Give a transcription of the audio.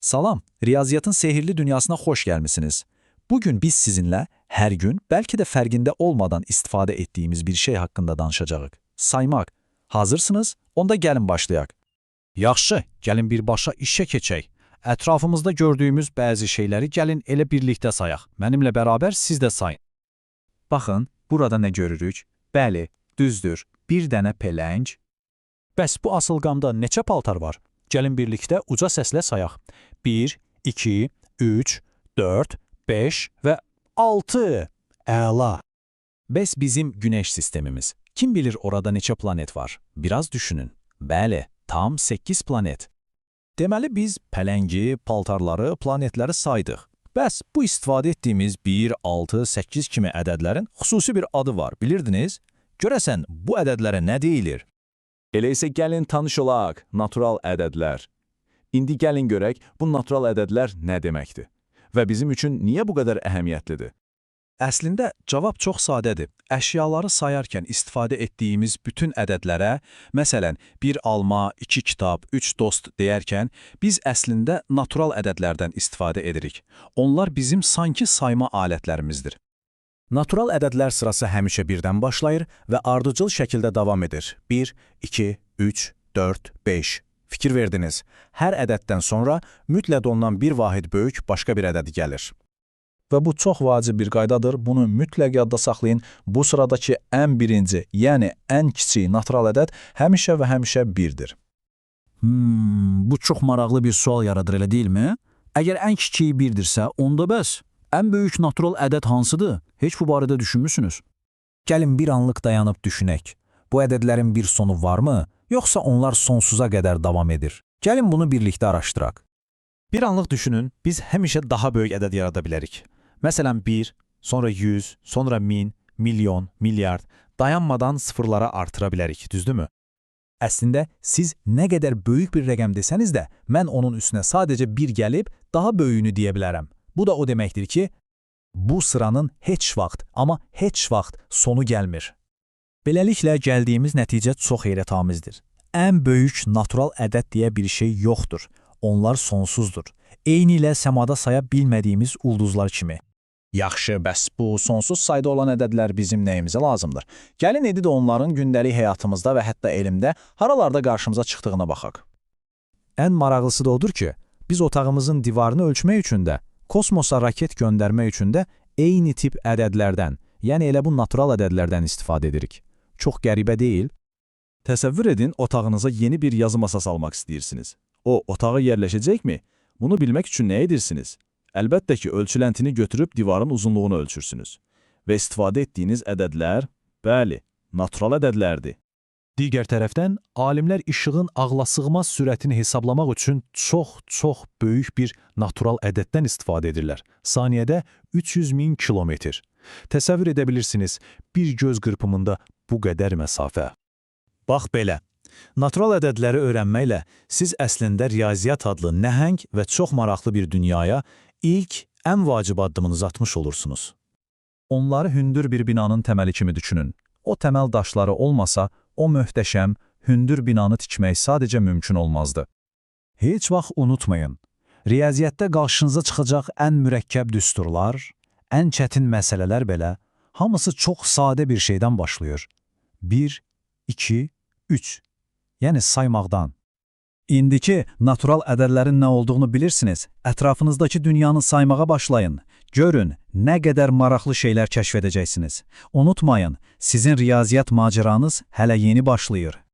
Salam, riyaziyyatın sehirli dünyasına hoş gelmişsiniz. Bugün biz sizinle her gün belki de fərqində olmadan istifade ettiğimiz bir şey hakkında danışacağıq. Saymaq. Hazırsınız? Onda gəlin başlayaq. Yaxşı, gəlin birbaşa işə keçək. Ətrafımızda gördüyümüz bəzi şeyləri gəlin elə birlikdə sayaq. Mənimlə bərabər siz də sayın. Baxın, burada nə görürük? Bəli, düzdür. Bir dənə pələng. Bəs bu asılqamda neçə paltar var? Gəlin birlikdə uca səslə sayaq. 1, 2, 3, 4, 5 və 6. Əla. Bəs bizim Güneş sistemimiz. Kim bilir orada neçə planet var? Biraz düşünün. Bəli, tam 8 planet. Deməli biz pələngi, paltarları, planetləri saydıq. Bəs bu istifadə etdiyimiz 1, 6, 8 kimi ədədlərin xüsusi bir adı var, bilirdiniz? Görəsən, bu ədədlərə nə deyilir? Elə isə gəlin tanış olaq, natural ədədlər. İndi gəlin görək, bu natural ədədlər nə deməkdir və bizim üçün niyə bu qədər əhəmiyyətlidir? Əslində, cavab çox sadədir. Əşyaları sayarkən istifadə etdiyimiz bütün ədədlərə, məsələn, bir alma, 2 kitab, 3 dost deyərkən, biz əslində natural ədədlərdən istifadə edirik. Onlar bizim sanki sayma alətlərimizdir. Natural ədədlər sırası həmişə birdən başlayır və ardıcıl şəkildə davam edir. 1, 2, 3, 4, 5. Fikir verdiniz. Hər ədəddən sonra mütləq ondan bir vahid böyük başqa bir ədəd gəlir. Və bu çox vacib bir qaydadır. Bunu mütləq yadda saxlayın. Bu sıradakı ən birinci, yəni ən kiçik natural ədəd həmişə və həmişə 1-dir. Bu çox maraqlı bir sual yaradır, elə deyilmi? Əgər ən kiçiyi 1-dirsə, onda bəs ən böyük natural ədəd hansıdır? Heç bu barədə düşünmüsünüz? Gəlin bir anlıq dayanıb düşünək. Bu ədədlərin bir sonu varmı, yoxsa onlar sonsuza qədər davam edir? Gəlin bunu birlikdə araşdıraq. Bir anlıq düşünün, biz həmişə daha böyük ədəd yarada bilərik. Məsələn 1, sonra 100, sonra 1000, milyon, milyard, dayanmadan sıfırlara artıra bilərik, düzdürmü? Əslində, siz nə qədər böyük bir rəqəm desəniz də, mən onun üstünə sadəcə 1 gəlib, daha böyüyünü deyə bilərəm. Bu da o deməkdir ki, bu sıranın heç vaxt, amma heç vaxt sonu gəlmir. Beləliklə, gəldiyimiz nəticə çox heyrətamizdir. Ən böyük natural ədəd deyə bir şey yoxdur. Onlar sonsuzdur. Eyni ilə səmada saya bilmədiyimiz ulduzlar kimi. Yaxşı, bəs bu sonsuz sayda olan ədədlər bizim nəyimizə lazımdır? Gəlin indi də onların gündəlik həyatımızda və hətta elmdə haralarda qarşımıza çıxdığına baxaq. Ən maraqlısı da odur ki, biz otağımızın divarını ölçmək üçün də, kosmosa raket göndərmək üçün də eyni tip ədədlərdən, yəni elə bu natural ədədlərdən istifadə edirik. Çox qəribə deyil? Təsəvvür edin, otağınıza yeni bir yazı masası almaq istəyirsiniz. O, otağa yerləşəcəkmi? Bunu bilmək üçün nə edirsiniz? Əlbəttə ki, ölçüləntini götürüb divarın uzunluğunu ölçürsünüz. Və istifadə etdiyiniz ədədlər, bəli, natural ədədlərdir. Digər tərəfdən, alimlər işığın ağlasığmaz sürətini hesablamaq üçün çox böyük bir natural ədəddən istifadə edirlər. Saniyədə 300.000 kilometr. Təsəvvür edə bilirsiniz, bir göz qırpımında bu qədər məsafə. Bax belə, natural ədədləri öyrənməklə siz əslində riyaziyyat adlı nəhəng və çox maraqlı bir dünyaya ilk, ən vacib addımınızı atmış olursunuz. Onları hündür bir binanın təməli kimi düşünün. O təməl daşları olmasa, o möhtəşəm, hündür binanı tikmək sadəcə mümkün olmazdı. Heç vaxt unutmayın, riyaziyyatda qarşınıza çıxacaq ən mürəkkəb düsturlar, ən çətin məsələlər belə, hamısı çox sadə bir şeydən başlayır. 1, 2, 3. Yəni saymaqdan. İndiki natural ədədlərin nə olduğunu bilirsiniz. Ətrafınızdakı dünyanı saymağa başlayın. Görün, nə qədər maraqlı şeylər kəşf edəcəksiniz. Unutmayın, sizin riyaziyyat maceranız hələ yeni başlayır.